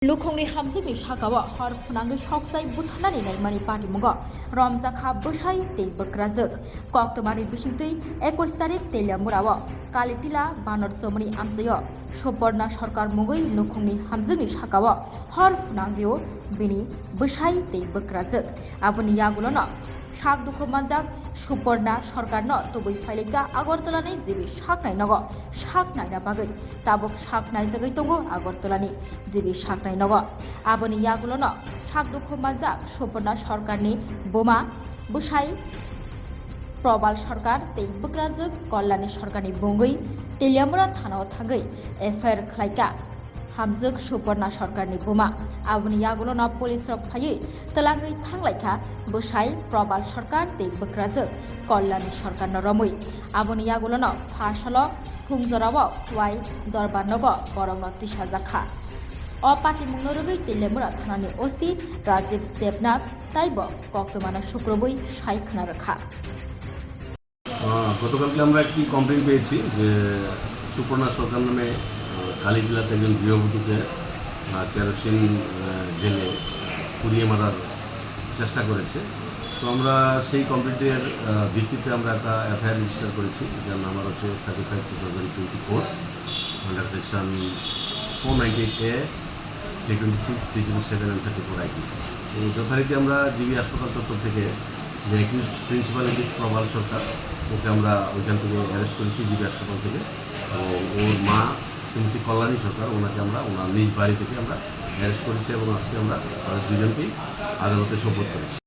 लुखंनि हामजोंनि सागाव हर फुनांगै सकसाय बुथारनानै नायमानि पाटिमुग रमजाखा बोसाय तै बोग्राजोग कक्टमारि बिसिंतै 21 तारिख तेलियामुराव कालिटिला बानर चमनि आमजयो सुपर्णा सरकार मुगै लुखंनि हामजोंनि सागाव हर फुनांगैयो बिनि बोसाय तै बोग्राजोग आबुनि यागुलनो साक दुखु मानजाक सुपर्णा सरकारनो तुबै फाइलेका आगरतलानि जिबि साकनाय नग साकनायना बागै ताबुक साकनाय जगै दंगो आगरतलानि जिबि साकनाय नग आबुनि यागुलनो साक दुखु मानजाक सुपर्णा सरकारनि बोमा बोसाय प्रबाल सरकार तै बोग्राजोग कल्याणी सरकारनि बुंगै तेलियामुरा थानाव थांगै एफआईआर खलायका हामजोग सुपर्णा सरकारनि बोमा आबुनि यागुलनो पुलिस रक फायै तलांगै थांलायखा बोसाय प्रबाल सरकार तै बोग्राजोग कल्याणी सरकार रमै आबुनि यागुलनो फासल फुंजराव वाई दरबार नग बरंग तिसा जाखा अ पाटिमुंनो रगै तेलियामुरा थानानि ओसि राजीव देबनाथ ताइब कक्टमानो शुक्रबै सायखना रखा গতকালকে আমরা একটি কমপ্লেন পেয়েছি যে সুপর্ণা সরকার নামে কালীবিলাতে একজন গৃহবধূকে কেরোসিন ঢেলে পুড়িয়ে মারার চেষ্টা করেছে। তো আমরা সেই কমপ্লেন্টের ভিত্তিতে আমরা একটা এফআইআর রেজিস্টার করেছি, যার নাম্বার হচ্ছে 35/2024 under section 498A 326 307 and 34 IPC। তো যথারীতি আমরা জিবি হাসপাতাল চত্বর থেকে যে প্রিন্সিপাল একিউজড প্রবাল সরকার, ওকে আমরা ওইখান থেকে অ্যারেস্ট করেছি জিবি হাসপাতাল থেকে। ওর মা শ্রীমতী কল্যাণী সরকার, ওনাকে আমরা ওনার নিজ বাড়ি থেকে আমরা অ্যারেস্ট করেছি এবং আজকে আমরা তাদের দুজনকেই আদালতে সোপর্দ করেছি।